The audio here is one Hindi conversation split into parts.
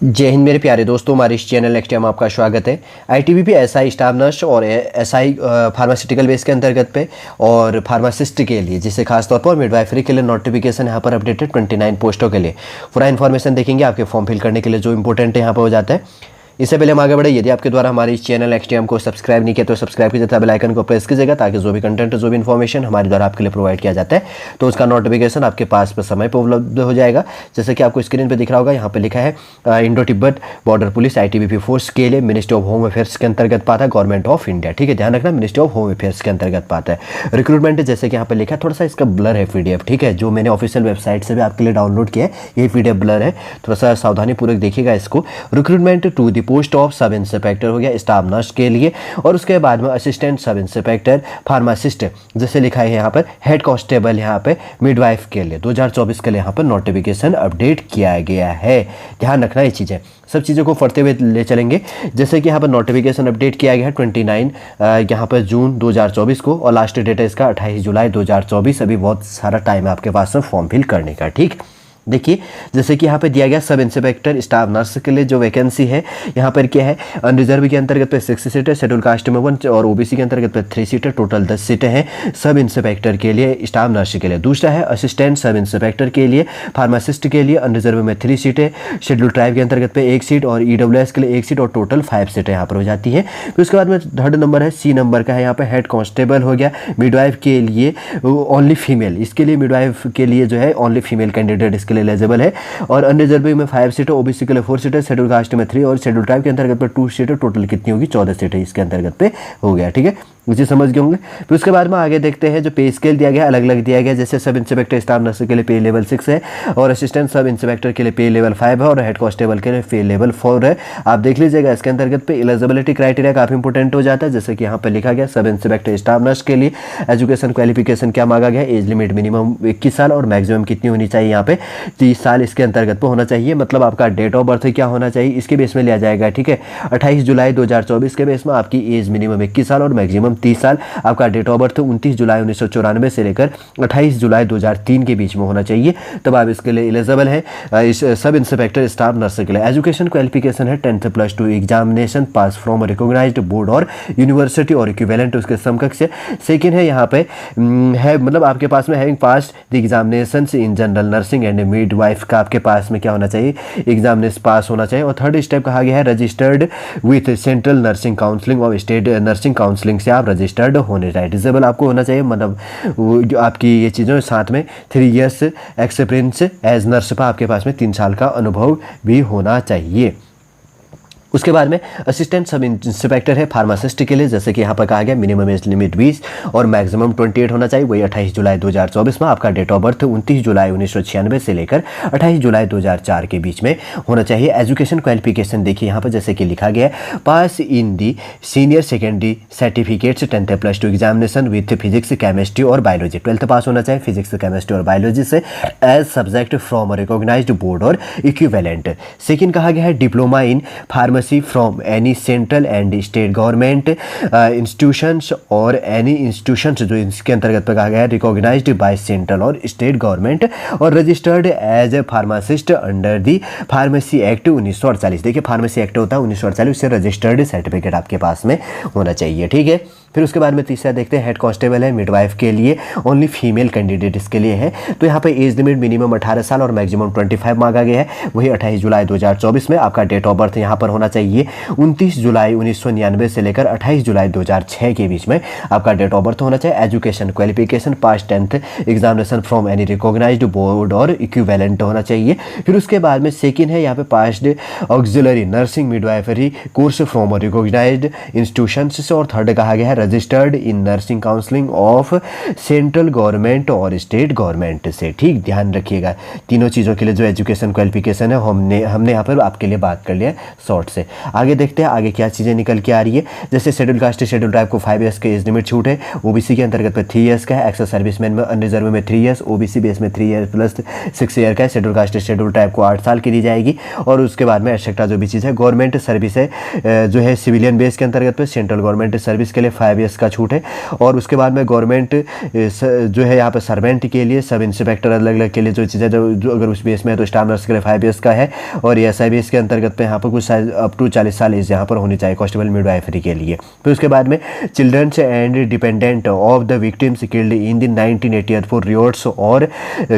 जय हिंद मेरे प्यारे दोस्तों, हमारे इस चैनल नेक्स्ट टाइम आपका स्वागत है। आईटीबीपी एसआई स्टाफ नर्स और एसआई फार्मास्यूटिकल बेस के अंतर्गत पे और फार्मासिस्ट के लिए, जिससे खासतौर पर मिडवाइफरी के लिए नोटिफिकेशन यहाँ पर अपडेटेड 29 पोस्टों के लिए पूरा इन्फॉर्मेशन देखेंगे। आपके फॉर्म फिल करने के लिए जो इंपॉर्टेंट है यहाँ पर हो जाता है। इससे पहले हम आगे बढ़े, यदि आपके द्वारा हमारे इस चैनल एक्सटीएम को सब्सक्राइब नहीं किया तो सब्सक्राइब कीजिए तथा बेल आइकन को प्रेस कीजिएगा, ताकि जो भी कंटेंट जो भी इन्फॉर्मेशन हमारे द्वारा आपके लिए प्रोवाइड किया जाता है तो उसका नोटिफिकेशन आपके पास पर समय पर उपलब्ध हो जाएगा। जैसे कि आपको स्क्रीन पर दिख रहा होगा, यहाँ पर लिखा है Indo Tibet border police ITBP force के लिए मिनिस्ट्री ऑफ होम अफेयर्स के अंतर्गत पाता है, गवर्नमेंट ऑफ इंडिया। ठीक है, ध्यान रखना, मिनिस्ट्री ऑफ होम अफेयर्स के अंतर्गत पाता है। रिक्रूटमेंट जैसे कि यहाँ पर लिखा है, थोड़ा सा इसका ब्लर है पीडीएफ, ठीक है, जो मैंने ऑफिशियल वेबसाइट से भी आपके लिए डाउनलोड किया है, ये पीडीएफ ब्लर है, थोड़ा सा सावधानी पूर्वक देखिएगा इसको। Recruitment to the post of sub inspector हो गया स्टाफ नर्स के लिए, और उसके बाद में असिस्टेंट सब इंस्पेक्टर फार्मासिस्ट जैसे लिखा है यहाँ पर, हेड कांस्टेबल यहाँ पे मिडवाइफ के लिए 2024 के लिए यहाँ पर नोटिफिकेशन अपडेट किया गया है। ध्यान रखना ये चीज़ें, सब चीज़ों को पढ़ते हुए ले चलेंगे। जैसे कि यहाँ पर नोटिफिकेशन अपडेट किया गया है 29 यहाँ पर जून 2024 को, और लास्ट डेट है इसका 28 जुलाई 2024। अभी बहुत सारा टाइम है आपके पास में फॉर्म फिल करने का। ठीक, देखिए जैसे कि यहाँ पे दिया गया सब इंस्पेक्टर स्टाफ नर्स के लिए जो वैकेंसी है यहाँ पर क्या है, अनरिजर्व के अंतर्गत पे 6 सीटें, शेड्यूल कास्ट में 1 और ओबीसी के अंतर्गत पे 3 सीटें, टोटल 10 सीटें हैं सब इंस्पेक्टर के लिए स्टाफ नर्स के लिए। दूसरा है असिस्टेंट सब इंस्पेक्टर के लिए, फार्मासिस्ट के लिए अनरिजर्व में 3 सीटें, शेड्यूल ट्राइब के अंतर्गत पे 1 सीट और ईडब्ल्यूएस के लिए 1 सीट, और टोटल 5 सीटें यहाँ पर हो जाती हैं। फिर उसके बाद में थर्ड नंबर है, सी नंबर का है यहाँ पर हेड कांस्टेबल हो गया मिडवाइफ के लिए, ओनली फीमेल, इसके लिए मिडवाइफ के लिए जो है ओनली फीमेल कैंडिडेट इसके लिए एलिजिबल है, और अनरिजर्व में 5 सीटें, ओबीसी के लिए 4 सीटें, शेड्यूल कास्ट में 3 और शेड्यूल ट्राइब के अंतर्गत पे 2 सीटें, टोटल कितनी होगी 14 सीटें इसके अंतर्गत पे हो गया। ठीक है, मुझे समझ गए होंगे। फिर उसके बाद में आगे देखते हैं, जो पे स्केल दिया गया अलग अलग दिया गया, जैसे सब इंस्पेक्टर स्टाफ नर्स के लिए पे लेवल 6 है, और असिस्टेंट सब इंस्पेक्टर के लिए पे लेवल 5 है, और हेड कांस्टेबल के लिए पे लेवल 4 है। आप देख लीजिएगा इसके अंतर्गत पे एलिजिबिलिटी क्राइटेरिया काफी इंपॉर्टेंट हो जाता है। जैसे कि यहाँ पर लिखा गया सब इंस्पेक्टर स्टाफ नर्स के लिए एजुकेशन क्वालिफिकेशन क्या मांगा गया, एज लिमिट मिनिमम 21 साल और मैक्सिमम कितनी होनी चाहिए, यहाँ पे 30 साल इसके अंतर्गत पे होना चाहिए। मतलब आपका डेट ऑफ बर्थ क्या होना चाहिए इसके बेस में लिया जाएगा। ठीक है, 28 जुलाई 2024 के बेस में आपकी एज मिनिमम 21 साल और मैक्सिमम 30 साल। आपका डेट ऑफ बर्थ 29 जुलाई 1994 से लेकर 28 जुलाई 2003 के बीच में होना चाहिए, तब आप इसके लिए एलिजिबल है इस सब इंस्पेक्टर स्टाफ नर्स के लिए। एजुकेशन क्वालिफिकेशन है 10th+2 examination pass from recognised board और यूनिवर्सिटी और इक्विवेलेंट उसके समकक्ष है। सेकेंड है यहाँ पे है, मतलब आपके पास में having pass the examination in general nursing and midwife का आपके पास में क्या होना चाहिए, एग्जामिनेशन पास होना चाहिए। और थर्ड स्टेप कहा गया है registered with central nursing counselling और स्टेट नर्सिंग काउंसलिंग से आप रजिस्टर्ड होने चाहिए, डिसेबल आपको होना चाहिए। मतलब जो आपकी ये चीज़ों साथ में 3 इयर्स एक्सपीरियंस एज नर्स पर आपके पास में 3 साल का अनुभव भी होना चाहिए। उसके बाद में असिस्टेंट सब इंस्पेक्टर है फार्मासिस्ट के लिए, जैसे कि यहाँ पर कहा गया मिनिमम एज लिमिट 20 और मैक्सिमम 28 होना चाहिए, वही 28 जुलाई 2024 में। आपका डेट ऑफ बर्थ 29 जुलाई 1996 से लेकर 28 जुलाई 2004 के बीच में होना चाहिए। एजुकेशन क्वालिफिकेशन देखिए यहाँ पर, जैसे कि लिखा गया है pass in the senior secondary certificates 10th+2 examination with physics chemistry और बायोलॉजी, 12th पास होना चाहिए फिजिक्स केमिस्ट्री और बायोलॉजी से as subject from recognised board और इक्विवेलेंट। सेकेंड कहा गया है diploma in pharmacy from any central and state government institutions और एनी इंस्टीट्यूशंस जो इसके अंतर्गत कहा गया है रिकॉग्नाइज्ड बाय सेंट्रल और स्टेट गवर्नमेंट, और registered as a pharmacist under the pharmacy act 1948। देखिए फार्मेसी एक्ट होता है 1948, उससे रजिस्टर्ड सर्टिफिकेट आपके पास में होना चाहिए। ठीक है, फिर उसके बाद में तीसरा देखते हैं हेड कांस्टेबल है मिडवाइफ के लिए, ओनली फीमेल कैंडिडेट इसके लिए है। तो यहाँ पे एज लिमिट मिनिमम 18 साल और मैक्सिमम 25 मांगा गया है, वही 28 जुलाई 2024 में। आपका डेट ऑफ बर्थ यहाँ पर होना चाहिए 29 जुलाई 1999 से लेकर 28 जुलाई 2006 के बीच में आपका डेट ऑफ बर्थ होना चाहिए। Education qualification pass 10th examination from any recognised board और इक्विवेलेंट होना चाहिए। फिर उसके बाद में सेकेंड है यहाँ पे passed auxiliary nursing midwifery course from recognised institutions, और थर्ड कहा गया है registered in nursing counselling of central government और स्टेट गवर्नमेंट से। ठीक, ध्यान रखिएगा तीनों चीज़ों के लिए जो एजुकेशन क्वालिफिकेशन है हमने यहाँ पर आपके लिए बात कर लिया शॉर्ट से। आगे देखते हैं आगे क्या चीज़ें निकल के आ रही है। जैसे शेड्यूल कास्ट शेड्यूल ट्राइब को 5 ईयर्स के एज लिमिट छूट है, ओबीसी के अंतर्गत पे 3 ईयर्स का है, एक्स सर्विसमैन में अनरिजर्व में 3 ईयर्स, ओबीसी बेस में 3 ईयर प्लस 6 ईयर का है। शेड्यूल कास्ट शेड्यूल ट्राइब को 8 साल की दी जाएगी। और उसके बाद में एक्सेट्रा जो भी चीज़ है गवर्नमेंट सर्विस है जो है सिविलियन बेस के अंतर्गत पे, सेंट्रल गवर्नमेंट सर्विस के लिए 5 IBS का छूट है। और उसके बाद में गवर्नमेंट जो है यहाँ पर सर्वेंट के लिए, सब इंस्पेक्टर अलग अलग के लिए जो चीज़ें जो अगर उस बेस में है तो स्टाफ नर्स के लिए 5 ईयर्स का है। और SIBS के अंतर्गत पे यहाँ पर कुछ अप टू 40 साल एज यहाँ पर होनी चाहिए कांस्टेबल मिडवाइफरी के लिए। फिर उसके बाद में children's and dependent of the victims killed in the 1984 रियोट्स और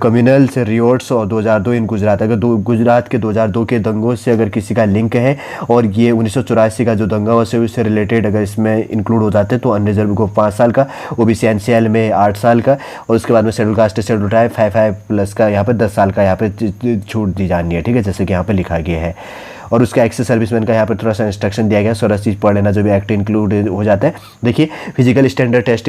कम्युनल्स रियोट्स और 2002 इन गुजरात। अगर गुजरात के 2002 के दंगों से अगर किसी का लिंक है और ये 1984 का जो दंगा हुआ उससे रिलेटेड अगर इसमें इंक्लूड हो जाते हैं तो अनरिजर्व को 5 साल का, OBC NCL में 8 साल का, और उसके बाद में शेड्यूल कास्ट शेड्यूल ट्राइब 5+ का यहाँ पे 10 साल का यहाँ पे छूट दी जानी है। ठीक है, जैसे कि यहाँ पे लिखा गया है। और उसका एक्स सर्विसमैन का यहाँ पर थोड़ा सा इंस्ट्रक्शन दिया गया, 16 चीज़ पढ़ लेना जो भी एक्ट इंक्लूड हो जाता है। देखिए फिजिकल स्टैंडर्ड टेस्ट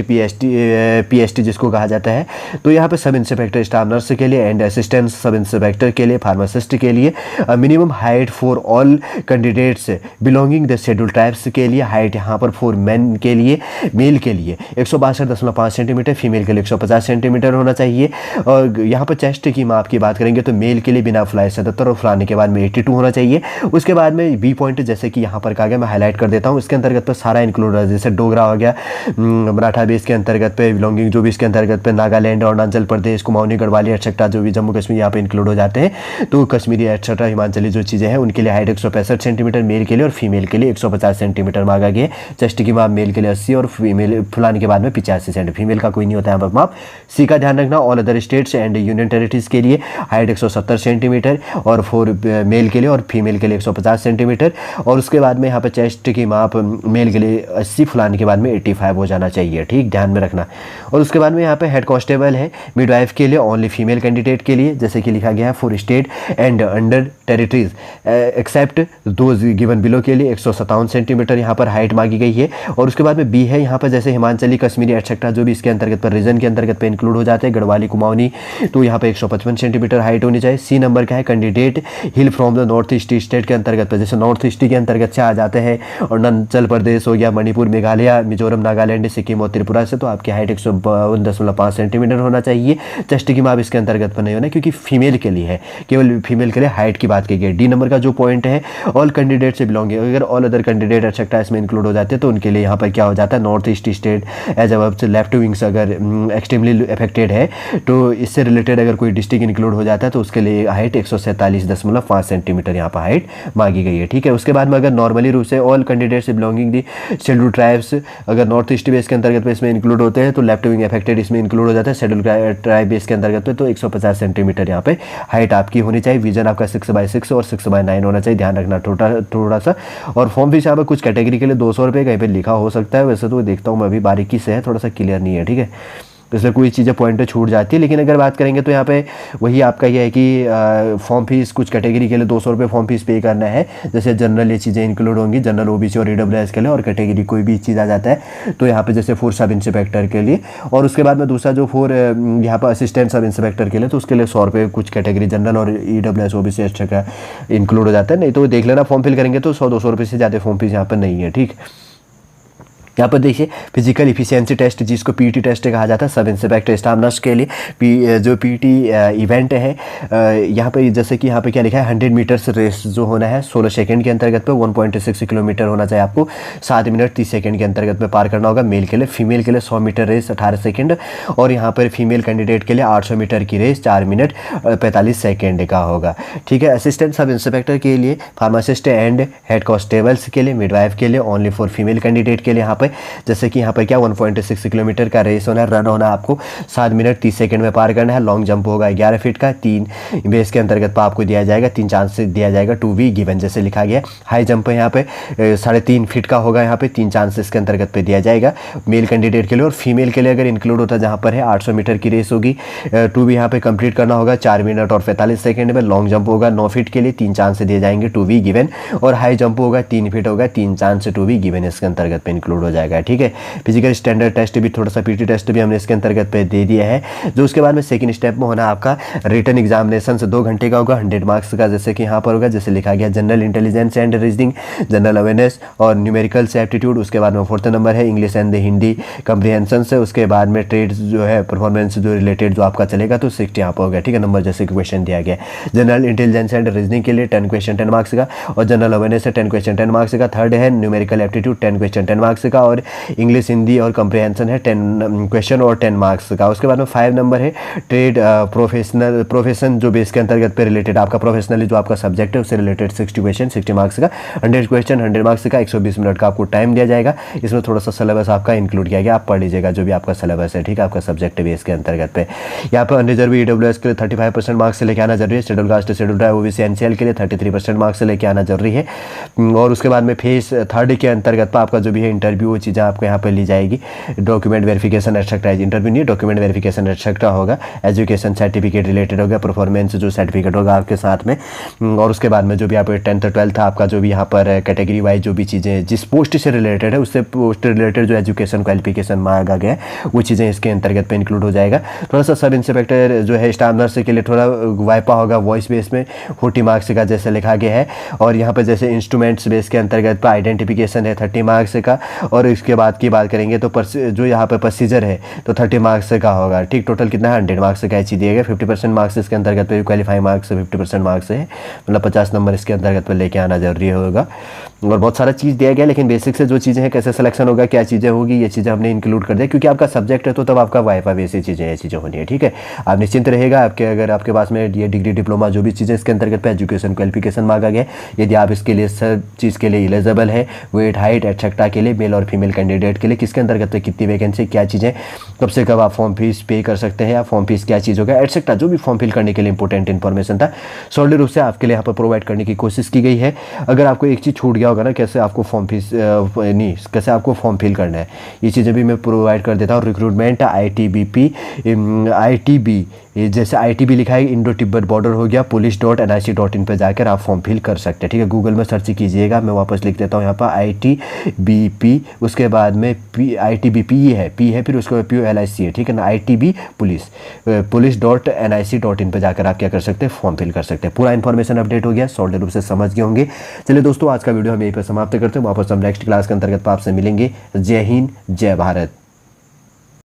PST जिसको कहा जाता है, तो यहाँ पे सब इंस्पेक्टर स्टाफ नर्स के लिए एंड असिस्टेंट सब इंस्पेक्टर के लिए, फार्मासिस्ट के लिए minimum height for all candidates belonging the schedule tribes के लिए हाइट यहाँ पर फॉर मेन के लिए, मेल के लिए 162.5 सेंटीमीटर, फीमेल के लिए 150 सेंटीमीटर होना चाहिए। और यहाँ पर चेस्ट की माप की बात करेंगे तो मेल के लिए बिना फ्लाई 77 और फलाने के बाद में 82 होना चाहिए। उसके बाद में बी पॉइंट जैसे कि यहाँ पर कहा गया, मैं हाईलाइट कर देता हूँ, इसके अंतर्गत पर सारा इंक्लूड है, जैसे डोगरा हो गया, मराठा बेस के अंतर्गत पे बिलोंगिंग जो भी इसके अंतर्गत पे नागालैंड और अरुणाचल प्रदेश, कुमाऊनी, गढ़वाली एटसेट्रा जो भी जम्मू कश्मीर यहाँ पे इंक्लूड हो जाते हैं। तो कश्मीरी एटसेट्रा हिमाचली जो चीज़ें हैं उनके लिए हाइट 165 सेंटीमीटर मेल के लिए और फीमेल के लिए 150 सेंटीमीटर मांगा गया। चेस्ट की माप मेल के लिए 80 और फीमेल फलाने के बाद में 85 सेंटीमीटर, फीमेल का कोई नहीं होता है यहाँ पर माप। सी का ध्यान रखना, all other states and union territories के लिए हाइट 170 सेंटीमीटर और फॉर मेल के लिए और फीमेल के लिए 150 सेंटीमीटर। और उसके बाद में यहाँ पर चेस्ट की माप मेल के लिए 80, फलाने के बाद में 85 हो जाना चाहिए। ठीक, ध्यान में रखना। और उसके बाद में यहाँ पे हेड कांस्टेबल है मिडवाइफ के लिए ओनली फीमेल कैंडिडेट के लिए, जैसे कि लिखा गया है for state and under territories except those given below के लिए 157 सेंटीमीटर यहाँ पर हाइट मांगी गई है। और उसके बाद में बी है यहाँ पर जैसे हिमाचली, कश्मीरी एटसेट्रा जो भी इसके अंतर्गत पर रीजन के अंतर्गत पे इंक्लूड हो जाते हैं, गढ़वाली, कुमाऊनी, तो यहाँ पे 155 सेंटीमीटर हाइट होनी चाहिए। सी नंबर का है candidate hill from the north east state के अंतर्गत पर, जैसे नॉर्थ ईस्ट के अंतर्गत से आ जाते हैं और अरुणाचल प्रदेश हो गया, मणिपुर, मेघालय, मिजोरम, नागालैंड, सिक्किम और त्रिपुरा से, तो आपकी हाइट 152.5 सेंटीमीटर होना चाहिए। चेस्ट की माप इसके अंतर्गत पर नहीं होना क्योंकि फीमेल के लिए है, केवल फीमेल के लिए हाइट की बात की गई। डी नंबर का जो पॉइंट है ऑल कैंडिडेट से बिलोंगिंग, अगर ऑल अदर कैंडिडेट एक्सेट्रा इसमें इंक्लूड हो जाते हैं तो उनके लिए यहाँ पर क्या हो जाता है, नॉर्थ ईस्ट स्टेट एज अब लेफ्ट विंग्स अगर एक्सट्रीमली अफेक्टेड है तो इससे रिलेटेड अगर कोई डिस्ट्रिक्ट इंक्लूड हो जाता है तो उसके लिए हाइट 147.5 सेंटीमीटर यहाँ पर हाइट मांगी गई है। ठीक है, उसके बाद में अगर नॉर्मली रूप से ऑल कैंडिडेट्स बिलोंगिंग दी शेड्यूल ट्राइब्स अगर नॉर्थ ईस्ट बेस के अंतर्गत पे इसमें इंक्लूड होते हैं तो लेफ्ट विंग अफेक्टेड इसमें इंक्लूड हो जाता है शेड्यूल ट्राइब बेस के अंतर्गत पे, तो 150 सेंटीमीटर यहाँ पे हाइट आपकी होनी चाहिए। विजन आपका 6/6 और 6/9 होना चाहिए, ध्यान रखना थोड़ा सा। और फॉर्म फीस यहाँ पर कुछ कैटेगरी के लिए 200 रुपये कहीं पर लिखा हो सकता है, वैसे तो देखता हूँ मैं अभी बारीकी से है, थोड़ा सा क्लियर नहीं है। ठीक है, इसलिए कोई चीज़ें पॉइंट छूट जाती है, लेकिन अगर बात करेंगे तो यहाँ पे वही आपका ये है कि फॉर्म फीस कुछ कैटेगरी के लिए 200 रुपये फॉर्म फीस पे करना है। जैसे जनरल ये चीज़ें इंक्लूड होंगी, जनरल OBC और EWS के लिए, और कैटेगरी कोई भी चीज़ आ जाता है तो यहाँ पे जैसे फॉर सब इंस्पेक्टर के लिए। और उसके बाद में दूसरा जो फॉर यहाँ पर असिस्टेंट सब इंस्पेक्टर के लिए, तो उसके लिए 100 रुपये कुछ कैटेगरी जनरल और EWS OBC एक्स्ट्रा का इंक्लूड हो जाता है। नहीं तो देख लेना, फॉर्म फिल करेंगे तो 100-200 रुपये से ज़्यादा फॉर्म फीस यहाँ पर नहीं है। ठीक, यहाँ पर देखिए फिजिकल इफिशिएंसी टेस्ट जिसको PT टेस्ट कहा जाता है सब इंस्पेक्टर स्टाफ नर्स के लिए, जो PT इवेंट है यहाँ पे जैसे कि यहाँ पे क्या लिखा है 100 मीटर्स रेस जो होना है 16 सेकंड के अंतर्गत पे 1.6 किलोमीटर होना चाहिए आपको, 7 मिनट 30 सेकंड के अंतर्गत में पार करना होगा मेल के लिए। फीमेल के लिए 100 मीटर रेस 18 सेकंड और यहाँ पर फीमेल कैंडिडेट के लिए 800 मीटर की रेस 4 मिनट 45 सेकेंड का होगा। ठीक है, असिस्टेंट सब इंस्पेक्टर के लिए, फार्मासिस्ट एंड हेड कांस्टेबल्स के लिए, मिडवाइफ के लिए ओनली फॉर फीमेल कैंडिडेट के लिए यहाँ जैसे कि यहाँ पर क्या 1.6 किलोमीटर का रेस होना है, रन होना आपको 7 मिनट 30 सेकंड में पार करना है। लॉन्ग जंप होगा 11 फीट का, 3 बेस के अंतर्गत पर आपको दिया जाएगा, 3 चांस दिया जाएगा टू बी गिवन जैसे लिखा गया। हाई जंप यहाँ पे 3.5 फीट का होगा, यहाँ पे 3 चांसेस के अंतर्गत पे दिया जाएगा मेल कैंडिडेट के लिए। और फीमेल के लिए अगर इंक्लूड होता है जहाँ पर है 800 मीटर की रेस होगी, टू बी यहाँ पे कंप्लीट करना होगा 4 मिनट और 45 सेकंड में। लॉन्ग जंप होगा 9 फीट के लिए, 3 चांस दिए जाएंगे टू बी गिवन। और हाई जंप होगा 3 फीट होगा, 3 चांस टू बी गिवन इसके अंतर्गत पे इंक्लूड हो जाएगा। ठीक है, फिजिकल स्टैंडर्ड टेस्ट भी थोड़ा सा PT टेस्ट भी हमने इसके अंतर्गत पे दे दिया है। जो उसके बाद में सेकंड स्टेप में होना आपका रिटन एग्जामिनेशन से 2 घंटे का होगा, 100 मार्क्स का, जैसे कि यहाँ पर होगा जैसे लिखा गया general intelligence and reasoning, general awareness और न्यूमेरिकल से एप्टीट्यूड। उसके बाद में 4th नंबर है इंग्लिश एंड हिंदी कम्प्रीहेंशन से। उसके बाद में ट्रेड्स जो है परफॉर्मेंस जो रिलेटेड जो आपका चलेगा तो 60 यहाँ पर होगा। ठीक है, नंबर जैसे क्वेश्चन दिया गया। जनरल इंटेलिजेंस एंड रीजनिंग के लिए 10 क्वेश्चन 10 मार्क्स का और जनरल अवेयरनेस है 10 क्वेश्चन 10 मार्क्स का। थर्ड है न्यूमेरिकल एप्टीट्यूड 10 क्वेश्चन 10 मार्क्स का का, और इंग्लिश हिंदी और कंप्रिहेंशन है 10 क्वेश्चन और 10 मार्क्स का। उसके बाद में 5 नंबर है ट्रेड प्रोफेशन जो बेस के अंतर्गत पे रिलेटेड आपका प्रोफेशनली जो आपका सब्जेक्ट है उससे रिलेटेड 60 क्वेश्चन 60 मार्क्स का, 100 क्वेश्चन 100 मार्क्स का, 120 मिनट का आपको टाइम दिया जाएगा। इसमें थोड़ा सा सिलेबस आपका इंक्लूड किया गया, आप पढ़ लीजिएगा जो भी आपका सिलेबस है, ठीक है, आपका सब्जेक्ट बेस के अंतर्गत पे। यहाँ पर अनरिजर्व ईडब्ल्यूएस के लिए 35% मार्क्स से लेके आना जरूरी है, schedule caste schedule tribe OBC NCL के लिए 33% मार्क्स से लेके आना जरूरी है। और उसके बाद में फेज 3 के अंतर्गत पर आपका जो भी है इंटरव्यू वो चीज़ें आपको यहाँ पर ली जाएगी। डॉक्यूमेंट वेरिफिकेशन एक्सेट्रा, इंटरव्यू नहीं डॉक्यूमेंट वेरिफिकेशन एक्सेट्रा होगा, एजुकेशन सर्टिफिकेट रिलेटेड होगा, परफॉर्मेंस जो सर्टिफिकेट होगा आपके साथ में। और उसके बाद में जो भी आप 10th 12th आपका जो भी यहाँ पर कैटेगरी वाइज जो भी चीज़ें जिस पोस्ट से रिलेटेड है उससे पोस्ट रिलेटेड जो एजुकेशन क्वालिफिकेशन मांगा गया है वो चीज़ें इसके अंतर्गत पे इंक्लूड हो जाएगा। थोड़ा सा सब इंस्पेक्टर जो है स्टाफ नर्स के लिए थोड़ा वाइपा होगा वॉइस बेस में 40 मार्क्स का जैसे लिखा गया है। और यहाँ पर जैसे इंस्ट्रूमेंट्स बेस के अंतर्गत पर आइडेंटिफिकेशन है 30 मार्क्स का। और इसके बाद की बात करेंगे तो जो यहाँ पर प्रोसीजर है तो 30 मार्क्स का होगा, ठीक। टोटल कितना है 100 मार्क्स का चीज़ दिया गया। 50% मार्क्स इसके अंतर्गत पे क्वालिफाई मार्क्स 50% मार्क्स है, मतलब 50 नंबर इसके अंतर्गत पर लेके आना जरूरी होगा। और बहुत सारा चीज़ दिया गया, लेकिन बेसिक से जो चीज़ें हैं कैसे सिलेक्शन होगा क्या चीज़ें होगी ये चीज़ें हमने इंक्लूड कर दिया, क्योंकि आपका सब्जेक्ट है तो तब आपका वाइफा बेस चीज़ें ये चीज़ें होनी है, ठीक है। आप निश्चिंत रहेगा आपके अगर आपके पास में ये डिग्री डिप्लोमा जो भी चीज़ें इसके अंतर्गत पे एजुकेशन क्वालिफिकेशन मांगा गया, यदि आप इसके लिए सब चीज़ के लिए एलिजिबल है, वेट हाइट एक्सेट्रा के लिए मेल और फीमेल कैंडिडेट के लिए किसके अंतर्गत पे कितनी वैकेंसी क्या चीज़ें कब से कब आप फॉर्म फीस पे कर सकते हैं या फॉर्म फीस क्या चीज़ होगा एक्सेट्रा जो भी फॉर्म फिल करने के लिए इंपॉर्टेंट इन्फॉर्मेशन था सॉलिड रूप से आपके लिए यहाँ पर प्रोवाइड करने की कोशिश की गई है। अगर आपको एक चीज़ छूट गया होगा ना कैसे आपको फॉर्म फीस नहीं कैसे आपको फॉर्म फिल करना है ये चीज़ें भी मैं प्रोवाइड कर देता हूँ। रिक्रूटमेंट ITB जैसे ITB लिखा है इंडो तिब्बत बॉर्डर हो गया police.nic.in पर जाकर आप फॉर्म फिल कर सकते हैं, ठीक है। गूगल में सर्च कीजिएगा, मैं वापस लिख देता हूँ यहाँ पर ITBP, उसके बाद में ITBP है P है फिर उसके बाद POLIC है, ठीक है ना। ITB police.nic.in पर जाकर आप क्या कर सकते हैं फॉर्म फिल कर सकते हैं। पूरा इन्फॉर्मेशन अपडेट हो गया, सॉलिड रूप से समझ गए होंगे। चलिए दोस्तों आज का वीडियो हम यहीं पर समाप्त करते हैं, वापस हम नेक्स्ट क्लास के अंतर्गत आपसे मिलेंगे। जय हिंद जय भारत।